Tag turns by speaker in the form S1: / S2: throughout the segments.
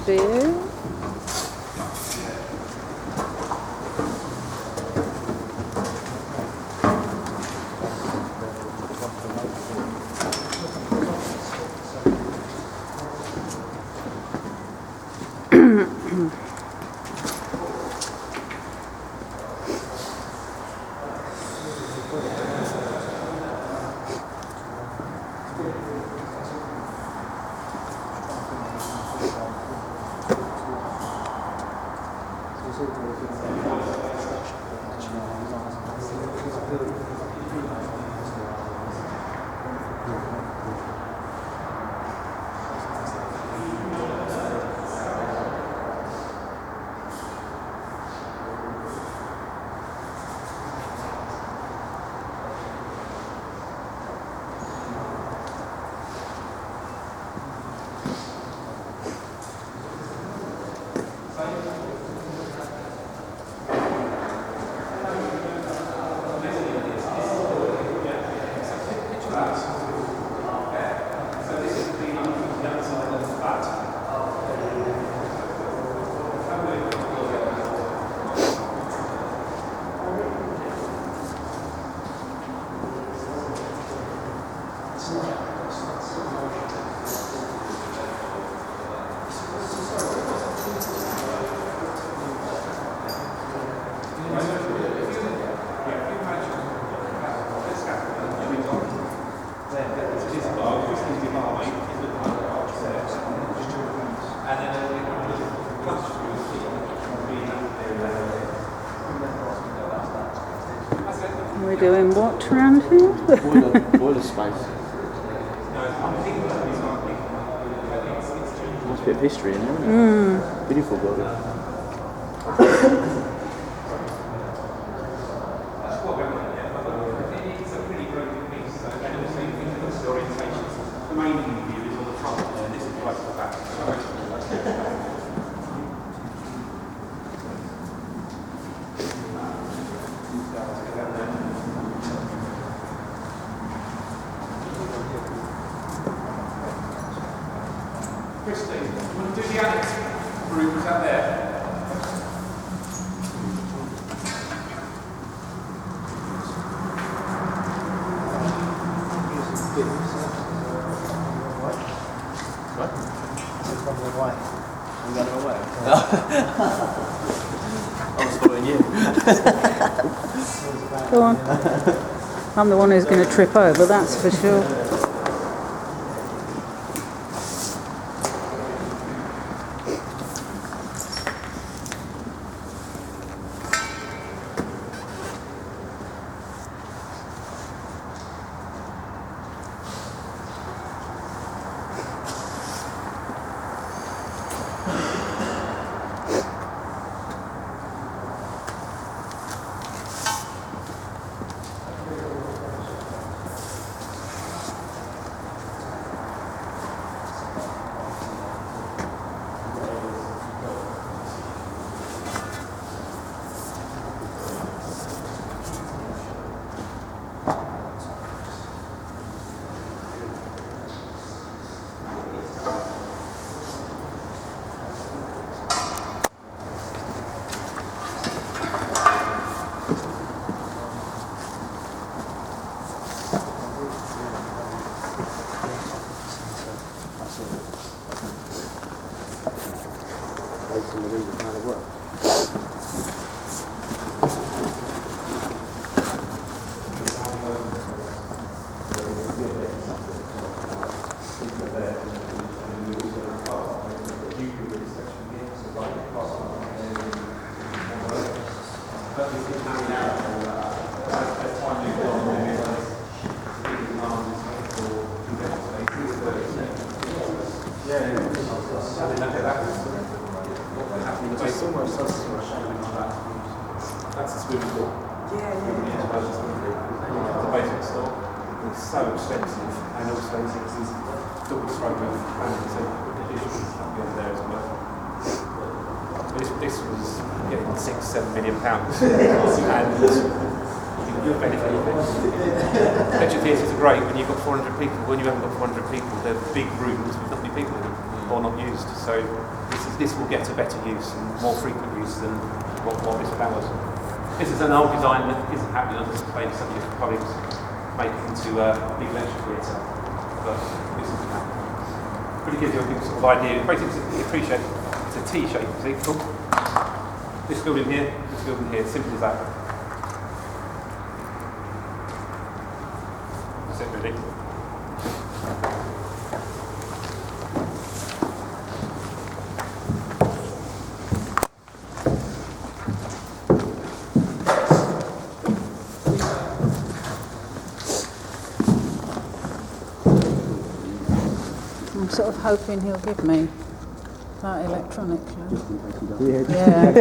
S1: Beer. We're doing what around here?
S2: Boiler space. Nice bit of history in there, isn't it? Beautiful building.
S3: Christine, do you want to do the annex rooms out there?
S2: I was following you.
S1: Go on. I'm the one who's going to trip over, that's for sure.
S3: That's a swimming pool. The basic store. It's so expensive, and also it's this double stroke of planning, so the other there as well. This was getting £6-7 million, and you'll benefit from it. Lecture theatres are great when you've got 400 people. When you haven't got 400 people, they're big rooms with not many people in them. or not used. So this will get a better use and more frequent use than what this allows. This is an old design that isn't happening on display. Some of your colleagues make it into a big lecture theatre, but this isn't happening. Really gives you a good sort of idea. Basically, it's a T shape. See, cool. This building here, this building here. Simple as that. That's it, really.
S1: I'm sort of hoping he'll give me that electronically. Yeah.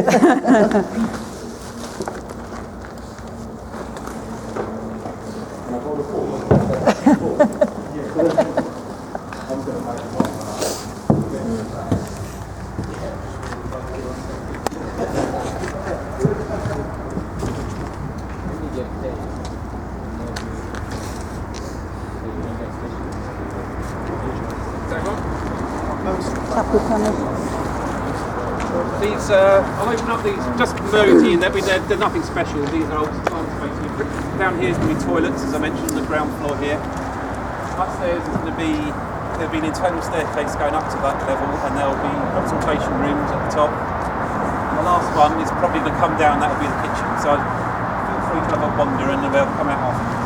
S1: Couple kind of.
S3: These, I'll open up these, just knowing to you, they're nothing special. These are old times basically. Down here is going to be toilets, as I mentioned, on the ground floor here. Upstairs is going to be, there'll be an internal staircase going up to that level, and there'll be consultation rooms at the top. And the last one is probably going to come down, that'll be the kitchen. So feel free to have a wander and they'll come out after.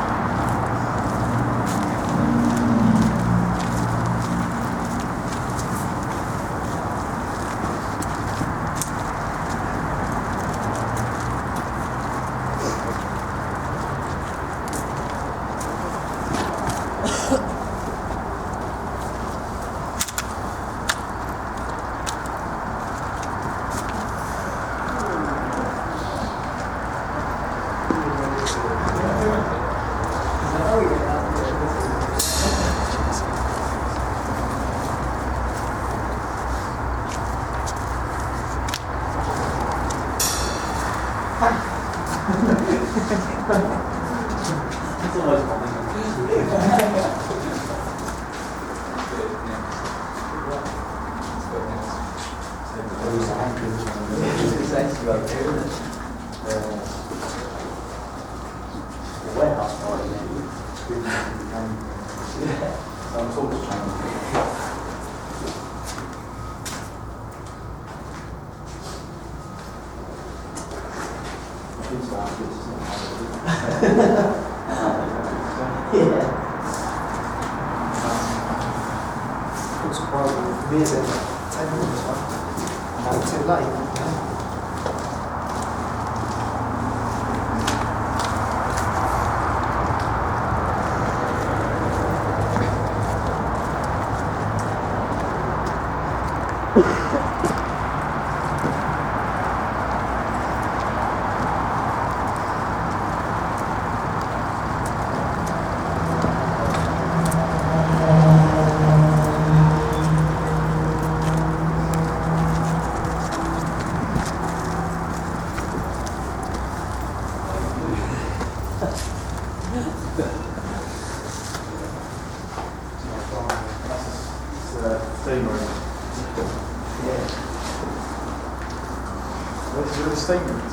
S4: What's your statement?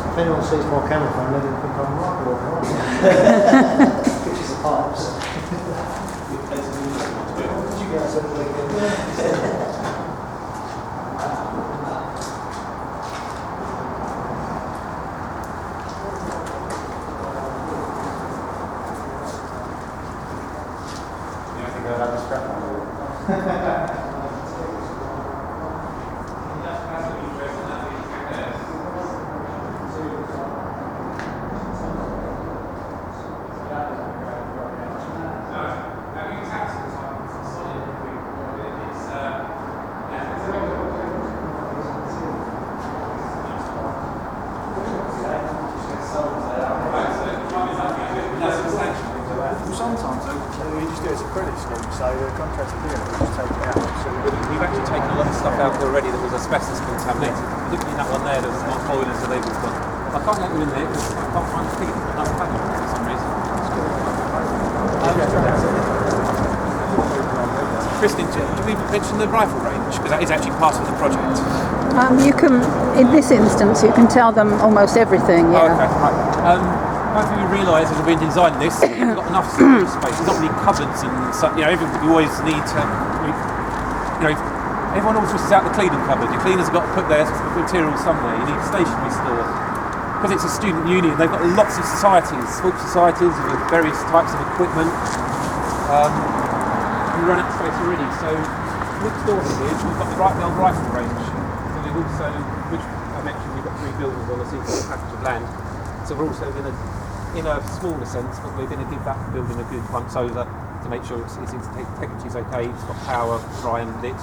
S4: If anyone sees my camera phone, let them think I'm right or wrong. Pictures of pipes. Did you guys have a weekend? I think I'll have a scrap one.
S3: That's substantial.
S5: Sometimes we just do it as a credit scheme, so the contractor doing it, we just take it out. So
S3: We've actually taken a lot of stuff out here already that was asbestos contaminated. Particularly in that one there, there's not boilers or labels, but I can't let you in there because I can't find the ticket for another packet for some reason. Kristen, did we mention the rifle range? Because that is actually part of the project.
S1: You can, in this instance, you can tell them almost everything,
S3: Oh,
S1: yeah.
S3: okay, right. I think we realise as we've been designing this, we've got enough storage space. There's not many cupboards and stuff. You know, everything you always need to. Everyone always wishes out the cleaning cupboard. Your cleaners have got to put their materials somewhere. You need a stationery store. Because it's a student union, they've got lots of societies, sports societies with various types of equipment. We run out of space already. So next door to here, we've got the old rifle range. So we've also, which I mentioned, we've got 3 buildings on a single package of land. So we're also going to, in a smaller sense, but we're going to give that building a good once over to make sure its integrity is okay, it's got power, dry and lit.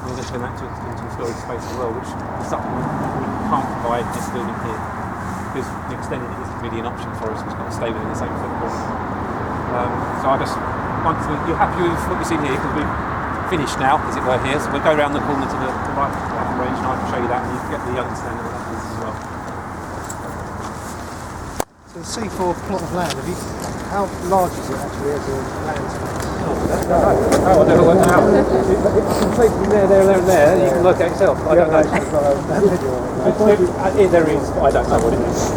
S3: We're going to turn that into a storage space as well, which is something we can't provide in this building here. Because extending it isn't really an option for us, we've got to stay within the same footprint. So I just, once you're happy with what you've seen here, because we've finished now, as it were, here, so we'll go around the corner to the right range and I can show you that and you can get the understanding of what that is as well.
S4: So the C4 plot of land, how large is it actually as a land space?
S3: Oh, I never worked it out. If you can place from there, and there, you can work it out yourself. I don't know. There is, but I don't know what it is.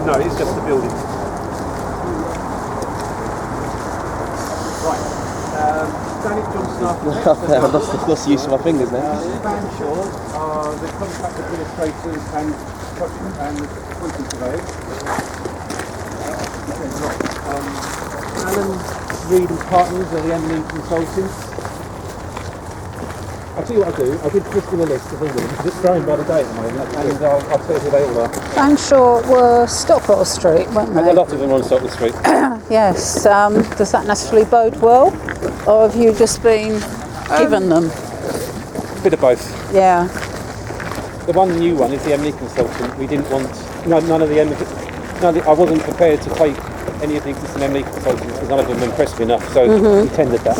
S3: No, it's just the building. Right. Danik Johnson Architects.
S2: Lost the use of my fingers now.
S3: Fanshaw are the contract administrators and project and quantity surveyors. Alan Reid and Partners are the M&E consultants. I'll tell you what I'll do. I'll give Kristen a list of all of them because it's growing by the day at the moment, and I'll tell you who they all are.
S1: Fanshaw were Stockwell Street, weren't
S3: And a
S1: they?
S3: lot of them are on Stockwell Street.
S1: Yes. Does that necessarily bode well? Or have you just been given them?
S3: Bit of both.
S1: Yeah.
S3: The one new one is the M&E consultant. We didn't want none of the I wasn't prepared to take any of the existing M&E consultants because none of them impressed me enough, so we tendered that.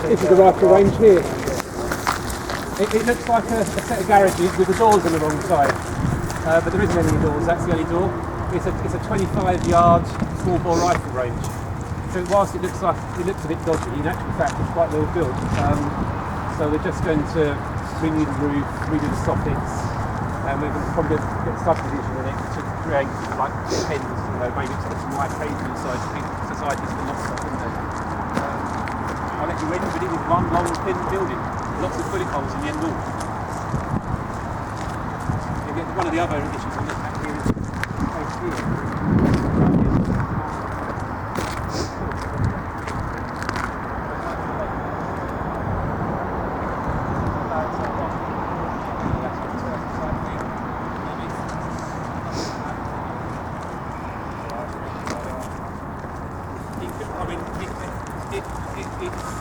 S3: This is the rifle range here. It looks like a set of garages with the doors on the wrong side, but there isn't any doors. That's the only door. It's a 25-yard small bore rifle range. So whilst it looks a bit dodgy, in actual fact it's quite well built. So we're just going to renew the roof, redo the soffits, and we're going to probably get a subdivision in it to create like pens, maybe some white cages inside so people, societies can not stop in there. I'll let you in, but it is one long thin building, lots of bullet holes in the end wall. One of the other issues on this map here is space here.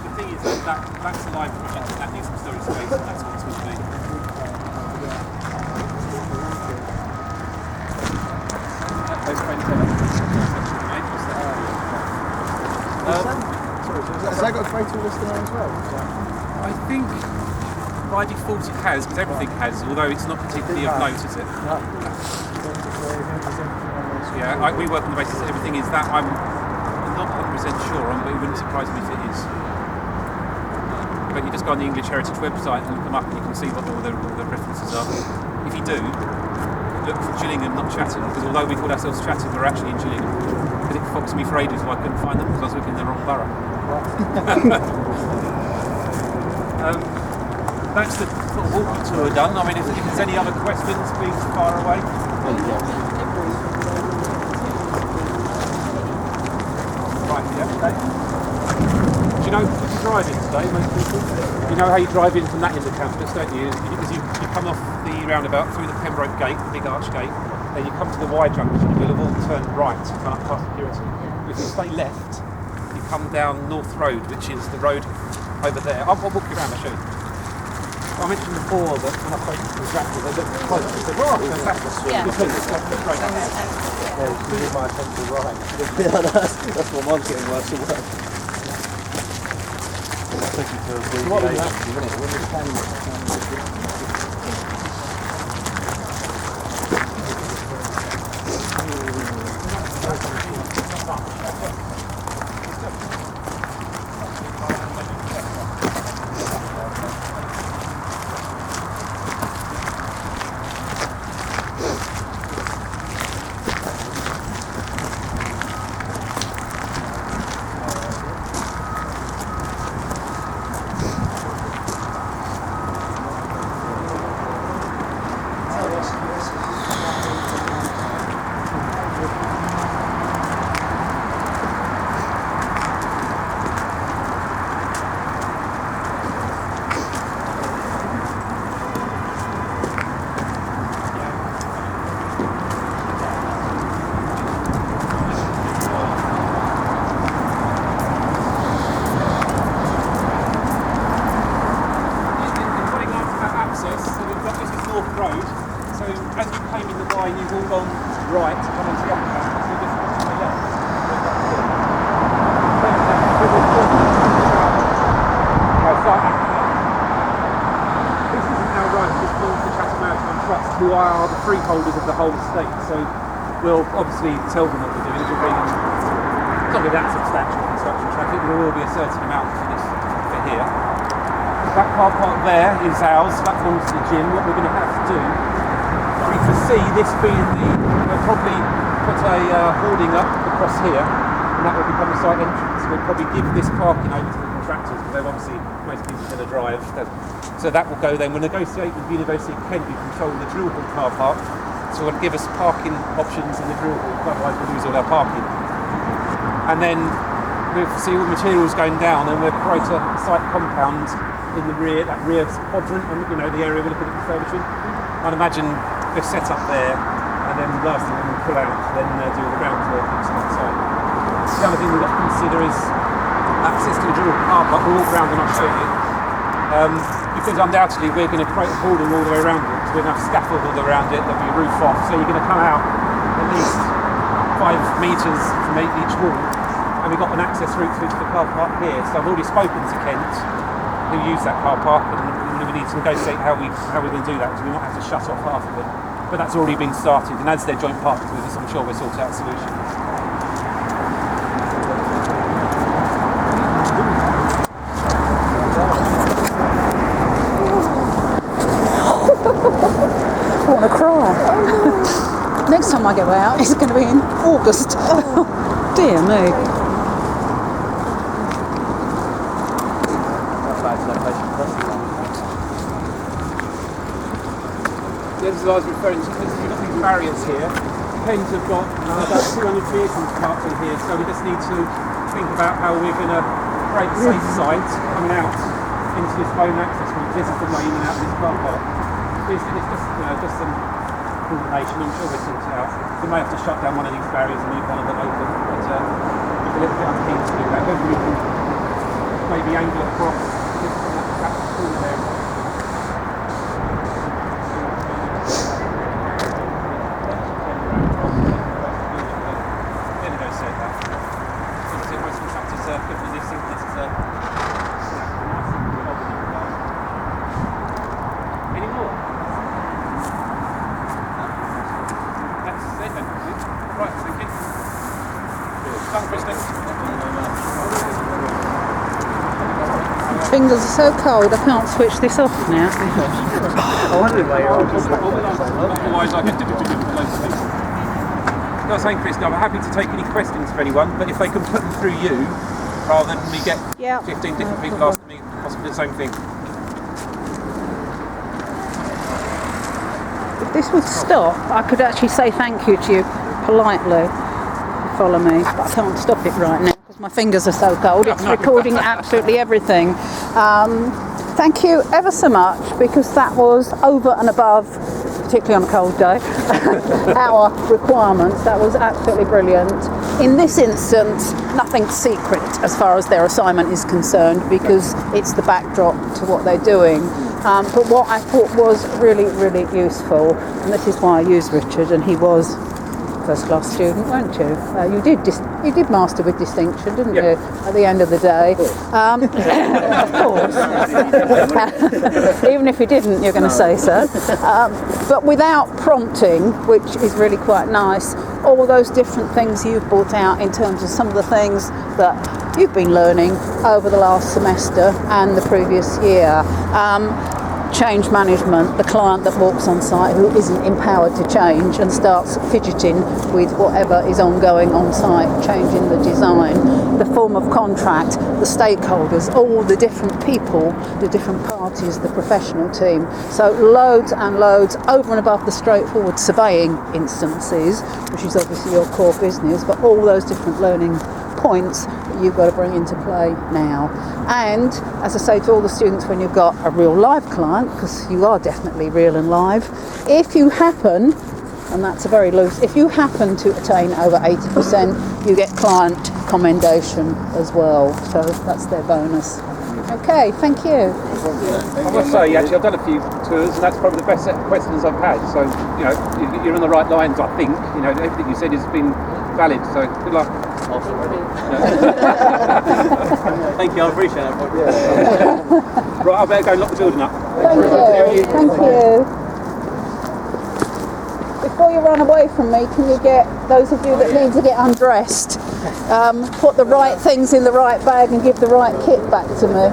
S3: The thing is that's a live project and that needs some storage space and that's what it's going to be. Those friends have
S5: has that got a crater listing on as well?
S3: I think by default it has, because everything has, although it's not particularly of note, is it? Yeah, we work on the basis that everything is that. I'm not 100% sure on, but it wouldn't surprise me if it is. But you just go on the English Heritage website and look them up and you can see what all the references are. If you do, look for Gillingham, not Chatham, because although we call ourselves Chatham, we're actually in Gillingham. Because it foxed me for ages why I couldn't find them because I was looking in the wrong borough. That's the sort of walking tour done. I mean, if there's any other questions, please fire away. Right, yeah, okay. Do you know if you drive in today, most people? You know how you drive in from that end of campus, don't you? Because you come off the roundabout through the Pembroke Gate, the big arch gate, then you come to the Y junction and we'll have all turned right to come up past security. If you stay left, you come down North Road, which is the road over there. I'll walk you around, I'll show you. I mentioned before that when I spoke to contractors, they look close to the rock.
S1: Yeah.
S3: Because it's got the great.
S5: Yeah, you can do my pencil right.
S2: Yeah, that's what mine's getting worse and worse.
S5: Thank you for abbreviation.
S3: Who are the freeholders of the whole estate, so we'll obviously tell them what we're doing. It'll be it's not going to be that substantial construction traffic, but there will be a certain amount for this for here. That car park there is ours, that belongs to the gym. What we're going to have to do, we foresee this being we'll probably put a hoarding up across here, and that will become the site entrance. We'll probably give this parking over to the contractors, because they're obviously, most people are going to drive. So that will go then. We'll negotiate with the University of Kent, who control the drill hall car park, so it'll give us parking options in the drill hall, otherwise we'll lose all our parking. And then we'll see all the materials going down, and we'll create a site compound in the rear, that rear quadrant, and the area we're looking at refurbishing. I'd imagine we're set up there, and then the last thing we'll pull out, then do the groundwork inside the site. The other thing we've got to consider is access to the drill car park. We'll walk around and I'll show you. Because undoubtedly we're going to create a hoarding all the way around it, so we're going to have scaffold all around it, there'll be a roof off, so you're going to come out at least 5 metres from each wall, and we've got an access route through to the car park here. So I've already spoken to Kent, who use that car park, and we need to negotiate how we're going to do that, because we might have to shut off half of it. But that's already been started, and as they're joint partners with us, I'm sure we'll sort out solutions.
S1: I want to cry. Next time I go out, it's going to be in August. Oh, dear me.
S3: This is what I was referring to, because we've got these barriers here. Kent have got about 200 vehicles parked in here, so we just need to think about how we're going to create a safe site coming out into this lone access route. This is the way in and out of this car park. It's just some coordination. I'm sure we'll sort it out. We may have to shut down one of these barriers and leave one of them open, but it's a little bit unkeen to do that. Whether we can maybe angle across that corner there.
S1: Fingers are so cold I can't switch this off now.
S5: I wondered why you're all just like
S3: Otherwise I get I was saying, Chris, I'm happy to take any questions for anyone, but if they can put them through you, rather than me get 15 different people asking me possibly the same thing.
S1: If this would stop, I could actually say thank you to you politely. Follow me, but I can't stop it right now because my fingers are so cold. It's recording absolutely everything. Thank you ever so much, because that was over and above, particularly on a cold day, our requirements. That was absolutely brilliant. In this instance, nothing secret as far as their assignment is concerned, because it's the backdrop to what they're doing. But what I thought was really, really useful, and this is why I used Richard, and he was first class student, weren't you? You did master with distinction, didn't you? At the end of the day, of course. Even if you didn't, you're going to say so. But without prompting, which is really quite nice, all those different things you've brought out in terms of some of the things that you've been learning over the last semester and the previous year. Change management, the client that walks on site who isn't empowered to change and starts fidgeting with whatever is ongoing on site, changing the design, the form of contract, the stakeholders, all the different people, the different parties, the professional team. So loads and loads over and above the straightforward surveying instances, which is obviously your core business, but all those different learning points that you've got to bring into play now. And as I say to all the students, when you've got a real live client, because you are definitely real and live, if you happen, and that's a very loose, if you happen to attain over 80%, you get client commendation as well. So that's their bonus. Okay, thank you.
S3: I must say, actually, I've done a few tours, and that's probably the best set of questions I've had. So, you're on the right lines, I think. Everything you said has been valid. So, good luck.
S2: Thank you, I appreciate it.
S3: Right, I better go and lock the building up.
S1: Thank you. Before you run away from me, can you get those of you that need to get undressed, put the right things in the right bag and give the right kit back to me?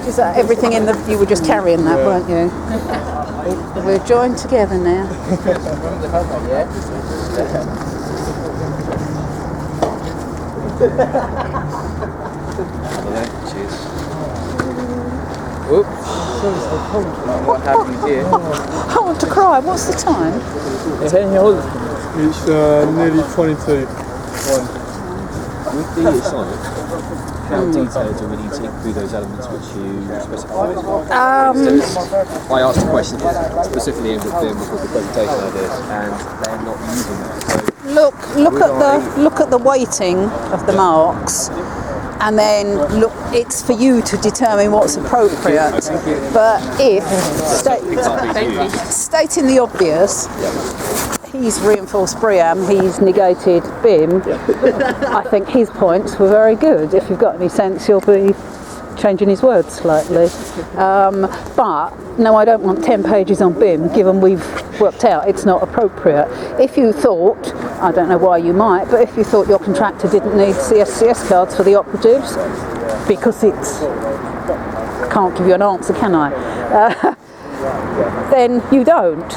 S1: Is that everything in the... You were just carrying that, weren't you? We're joined together now.
S2: Cheers.
S6: Oops. What happened here?
S1: I want to cry. What's the time?
S5: It's nearly 22.
S2: With the assignment, how detailed do we need to take through those elements which you specified? I asked a question specifically aimed at them with the presentation ideas, and they're not using that. So
S1: Look at the weighting of the marks, and then look. It's for you to determine what's appropriate. But if stating the obvious, he's reinforced BREEAM, he's negated BIM. I think his points were very good. If you've got any sense, you'll be changing his words slightly. But no, I don't want 10 pages on BIM, given we've worked out it's not appropriate. If you thought, I don't know why you might, but if you thought your contractor didn't need CSCS cards for the operatives, because it's... can't give you an answer, can I? Then you don't.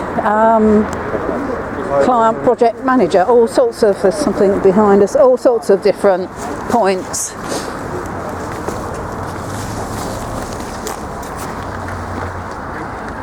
S1: Client project manager, all sorts of, there's something behind us, all sorts of different points.